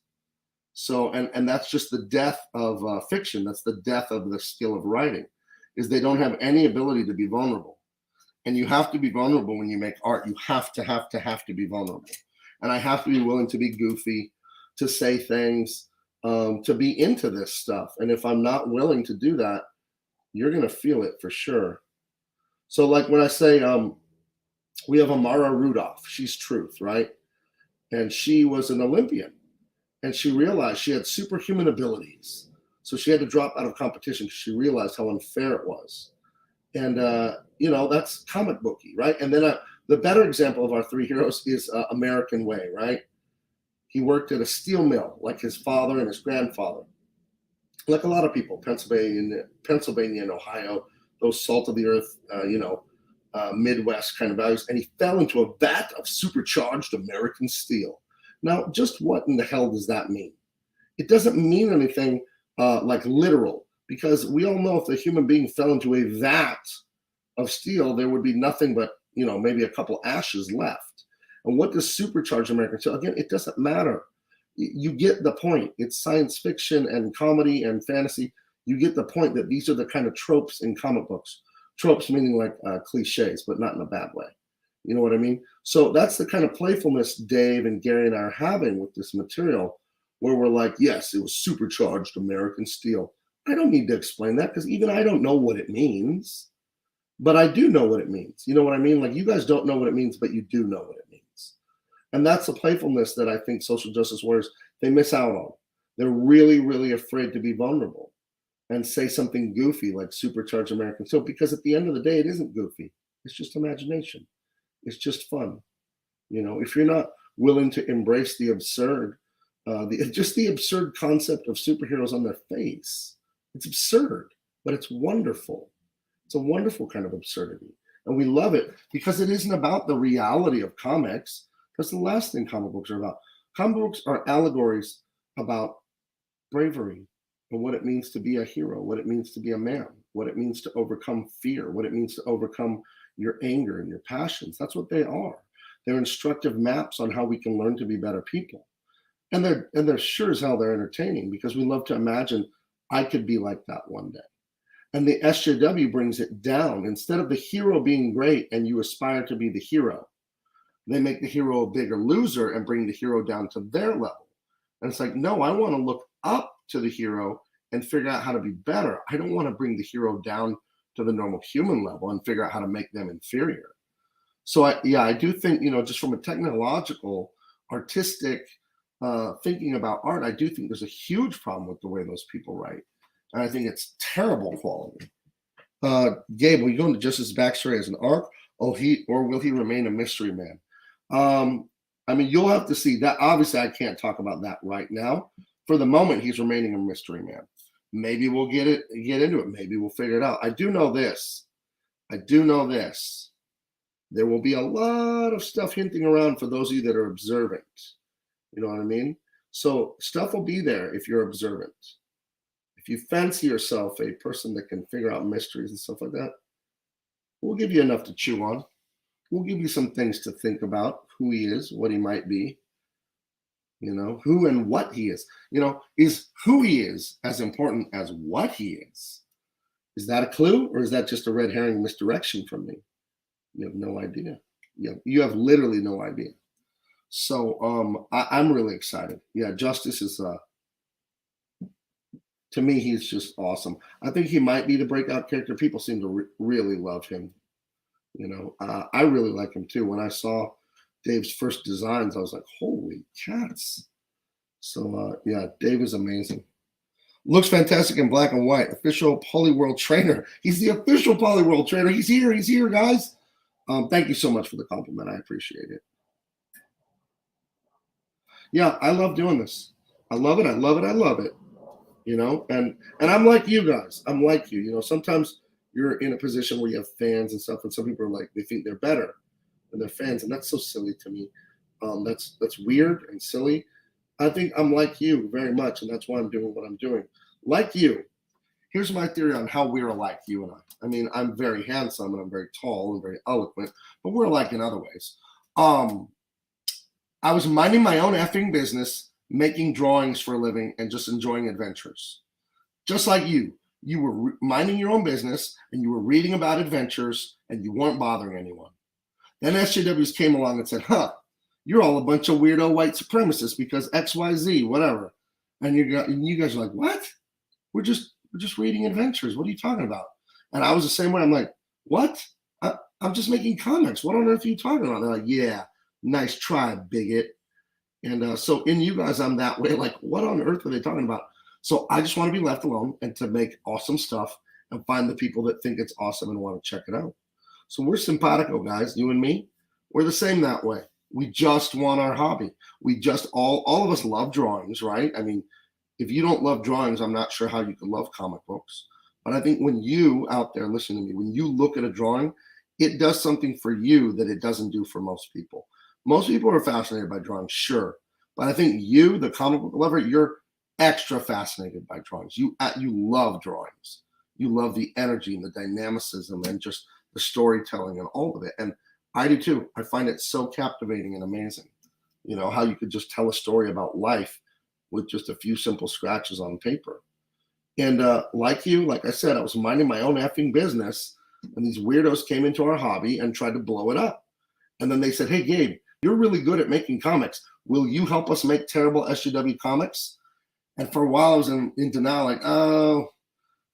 So, and that's just the death of fiction. That's the death of the skill of writing, is they don't have any ability to be vulnerable. And you have to be vulnerable when you make art. You have to be vulnerable. and I have to be willing to be goofy, to say things, to be into this stuff. And if I'm not willing to do that, you're going to feel it for sure. So like when I say we have Amara Rudolph, she's truth, right? And she was an Olympian, and she realized she had superhuman abilities. So she had to drop out of competition because she realized how unfair it was. And, that's comic booky, right? And then the better example of our three heroes is American Way, right? He worked at a steel mill like his father and his grandfather. Like a lot of people, Pennsylvania and Ohio, those salt of the earth, Midwest kind of values. And he fell into a vat of supercharged American steel. Now, just what in the hell does that mean? It doesn't mean anything like literal, because we all know if a human being fell into a vat of steel, there would be nothing but, maybe a couple ashes left. And what does supercharged American steel? Again, it doesn't matter. You get the point. It's science fiction and comedy and fantasy. You get the point that these are the kind of tropes in comic books. Tropes meaning like cliches, but not in a bad way. You know what I mean? So that's the kind of playfulness Dave and Gary and I are having with this material, where we're like, yes, it was supercharged American steel. I don't need to explain that because even I don't know what it means, but I do know what it means. You know what I mean? Like you guys don't know what it means, but you do know what it means. And that's the playfulness that I think social justice warriors, they miss out on. They're really, really afraid to be vulnerable and say something goofy like supercharged American steel, because at the end of the day, it isn't goofy. It's just imagination. It's just fun. If you're not willing to embrace the absurd, the absurd concept of superheroes on their face, it's absurd, but it's wonderful. It's a wonderful kind of absurdity. And we love it because it isn't about the reality of comics. That's the last thing comic books are about. Comic books are allegories about bravery and what it means to be a hero, what it means to be a man, what it means to overcome fear, what it means to overcome your anger and your passions. That's what they are. They're instructive maps on how we can learn to be better people. And they're sure as hell they're entertaining, because we love to imagine I could be like that one day. And the SJW brings it down. Instead of the hero being great and you aspire to be the hero, they make the hero a bigger loser and bring the hero down to their level. And it's like, no, I want to look up to the hero and figure out how to be better. I don't want to bring the hero down to the normal human level and figure out how to make them inferior. So I do think, just from a technological, artistic thinking about art, I do think there's a huge problem with the way those people write. And I think it's terrible quality. Gabe, will you go into Justice's backstory as an arc, or will he remain a mystery man? You'll have to see that. Obviously, I can't talk about that right now. For the moment, he's remaining a mystery man. Maybe we'll get into it. Maybe we'll figure it out. I do know this. There will be a lot of stuff hinting around for those of you that are observant. You know what I mean? So stuff will be there if you're observant. If you fancy yourself a person that can figure out mysteries and stuff like that, we'll give you enough to chew on. We'll give you some things to think about, who he is, what he might be, who and what he is. Is who he is as important as what he is? Is that a clue, or is that just a red herring misdirection from me? You have no idea. You have literally no idea. So I'm really excited. Yeah, Justice is, to me, he's just awesome. I think he might be the breakout character. People seem to really love him. I really like him too. When I saw Dave's first designs, I was like, holy cats. So Dave is amazing. Looks fantastic in black and white. Official Polyworld trainer. He's the official Polyworld trainer. He's here, guys. Thank you so much for the compliment. I appreciate it. Yeah, I love doing this. I love it. And I'm like you guys. I'm like you. Sometimes you're in a position where you have fans and stuff, and some people are like, they think they're better than their fans, and that's so silly to me. That's weird and silly. I think I'm like you very much, and that's why I'm doing what I'm doing. Like you. Here's my theory on how we're alike, you and I. I mean, I'm very handsome and I'm very tall and very eloquent, but we're alike in other ways. I was minding my own effing business, making drawings for a living and just enjoying adventures. Just like you. You were minding your own business and you were reading about adventures and you weren't bothering anyone. Then SJWs came along and said, you're all a bunch of weirdo white supremacists because XYZ, whatever. And you guys are like, what? We're just reading adventures. What are you talking about? And I was the same way. I'm like, what? I'm just making comics. What on earth are you talking about? They're like, yeah, nice try, bigot. And so in you guys, I'm that way. Like, what on earth are they talking about? So I just want to be left alone and to make awesome stuff and find the people that think it's awesome and want to check it out. So we're simpatico, guys, you and me. We're the same that way. We just want our hobby. We just, all of us love drawings, right? I mean, if you don't love drawings, I'm not sure how you can love comic books. But I think when you out there listen to me, when you look at a drawing, it does something for you that it doesn't do for most people. Most people are fascinated by drawings, sure. But I think you, the comic book lover, you're extra fascinated by drawings. You love drawings. You love the energy and the dynamicism and just the storytelling and all of it. And I do too. I find it so captivating and amazing. You know, how you could just tell a story about life with just a few simple scratches on paper. And like you, like I said, I was minding my own effing business, and these weirdos came into our hobby and tried to blow it up. And then they said, hey, Gabe, you're really good at making comics. Will you help us make terrible SJW comics? And for a while, I was in denial, like, oh,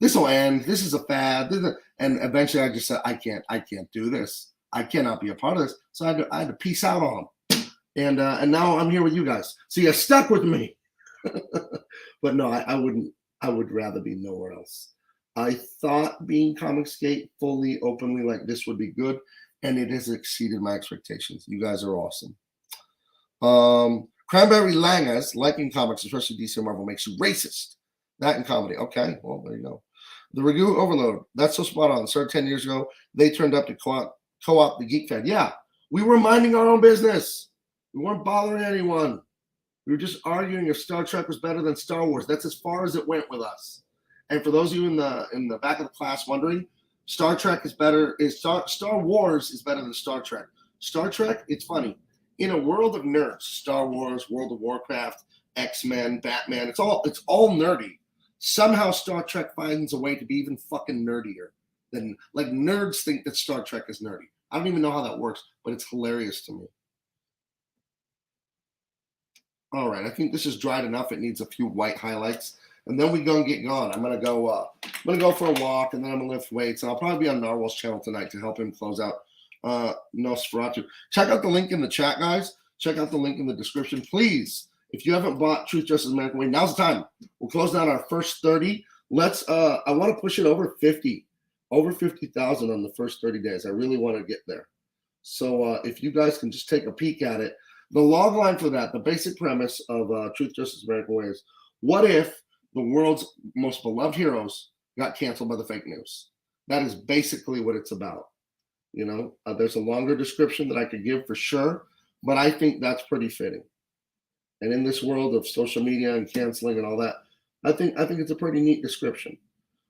this will end. This is a fad. And eventually, I just said, I can't do this. I cannot be a part of this. So I had to peace out on them. And now I'm here with you guys. So you're stuck with me. But no, I wouldn't. I would rather be nowhere else. I thought being Comicsgate fully, openly like this would be good, and it has exceeded my expectations. You guys are awesome. Cranberry Langas, liking comics, especially DC and Marvel, makes you racist. That in comedy. Okay, well, there you go. The Ragu Overload, that's so spot on. Started 10 years ago. They turned up to co-op the Geek Fan. Yeah, we were minding our own business. We weren't bothering anyone. We were just arguing if Star Trek was better than Star Wars. That's as far as it went with us. And for those of you in the back of the class wondering, Star Trek is better. Star Wars is better than Star Trek. Star Trek, it's funny. In a world of nerds, Star Wars, World of Warcraft, X-Men, Batman, it's all nerdy. Somehow Star Trek finds a way to be even fucking nerdier than, like, nerds think that Star Trek is nerdy. I don't even know how that works, but it's hilarious to me. All right, I think this is dried enough. It needs a few white highlights, and then we go and get going. I'm gonna go for a walk, and then I'm gonna lift weights, and I'll probably be on Narwhal's channel tonight to help him close out Nosferatu. Check out the link in the chat, guys. Check out the link in the description, please. If you haven't bought Truth, Justice, American Way, now's the time. We'll close down our first 30. Let's. I want to push it over 50, over 50,000 on the first 30 days. I really want to get there. So if you guys can just take a peek at it. The log line for that, the basic premise of Truth, Justice, American Way is, what if the world's most beloved heroes got canceled by the fake news? That is basically what it's about. You know, there's a longer description that I could give for sure, but I think that's pretty fitting. And in this world of social media and canceling and all that, I think it's a pretty neat description.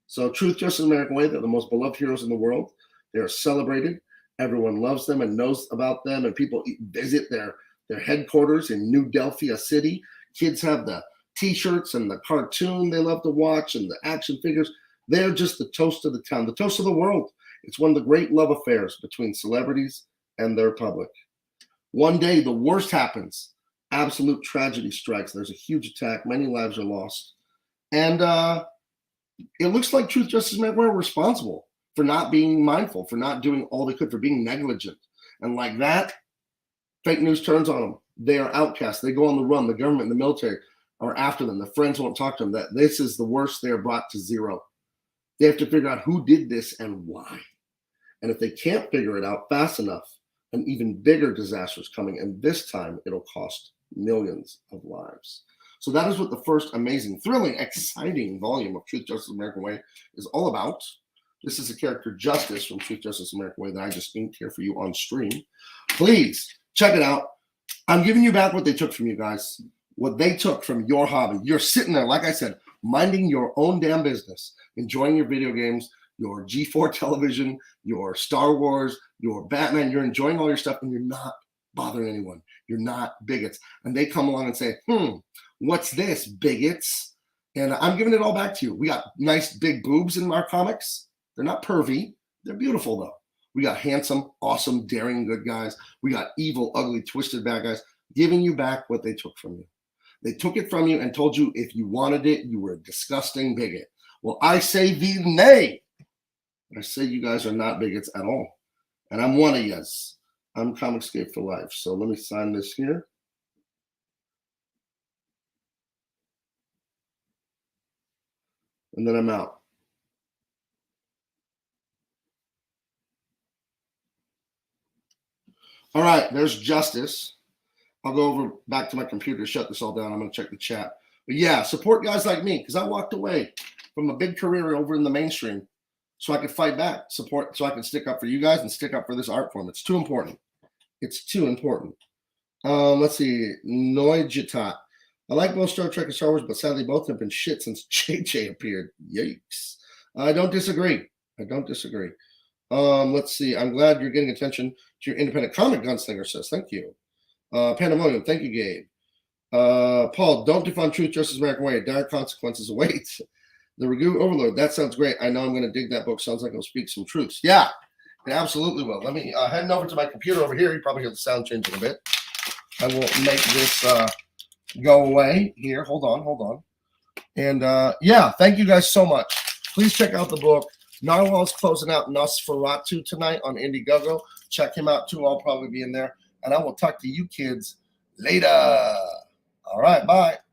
So Truth, Justice, American Way, they're the most beloved heroes in the world. They are celebrated. Everyone loves them and knows about them, and people visit their headquarters in New Delphi City. Kids have the T-shirts and the cartoon they love to watch and the action figures. They're just the toast of the town, the toast of the world. It's one of the great love affairs between celebrities and their public. One day, the worst happens. Absolute tragedy strikes. There's a huge attack. Many lives are lost. And it looks like Truth, Justice, American Way were responsible for not being mindful, for not doing all they could, for being negligent. And like that, fake news turns on them. They are outcasts. They go on the run. The government and the military are after them. The friends won't talk to them. That this is the worst. They are brought to zero. They have to figure out who did this and why. And if they can't figure it out fast enough, an even bigger disaster is coming. And this time, it'll cost millions of lives. So that is what the first amazing, thrilling, exciting volume of Truth, Justice, American Way is all about. This is a character, Justice, from Truth, Justice, American Way that I just inked here for you on stream. Please check it out. I'm giving you back what they took from you guys, what they took from your hobby. You're sitting there, like I said, minding your own damn business, enjoying your video games, your G4 television, your Star Wars, your Batman. You're enjoying all your stuff, and you're not bothering anyone. You're not bigots. And they come along and say, what's this, bigots? And I'm giving it all back to you. We got nice big boobs in our comics. They're not pervy. They're beautiful, though. We got handsome, awesome, daring good guys. We got evil, ugly, twisted bad guys giving you back what they took from you. They took it from you and told you if you wanted it, you were a disgusting bigot. Well, I say thee nay. I say you guys are not bigots at all. And I'm one of yous. I'm Comicscape for life. So let me sign this here. And then I'm out. All right, there's Justice. I'll go over back to my computer to shut this all down. I'm going to check the chat. But yeah, support guys like me because I walked away from a big career over in the mainstream so I could fight back, support, so I can stick up for you guys and stick up for this art form. It's too important. It's too important. Let's see. Noijitat. I like both Star Trek and Star Wars, but sadly both have been shit since JJ appeared. Yikes. I don't disagree. Let's see. I'm glad you're getting attention to your independent comic, Gunslinger says. Thank you. Pandemonium. Thank you, Gabe. Paul, don't defund truth, justice, American way. Dire consequences await. The Ragu Overload. That sounds great. I know I'm going to dig that book. Sounds like it'll speak some truths. Yeah, it absolutely will. Let me heading over to my computer over here. You probably hear the sound changing a bit. I will make this go away here. Hold on. And yeah, thank you guys so much. Please check out the book. Narwhal's closing out Nosferatu tonight on Indiegogo. Check him out too. I'll probably be in there. And I will talk to you kids later. All right, bye.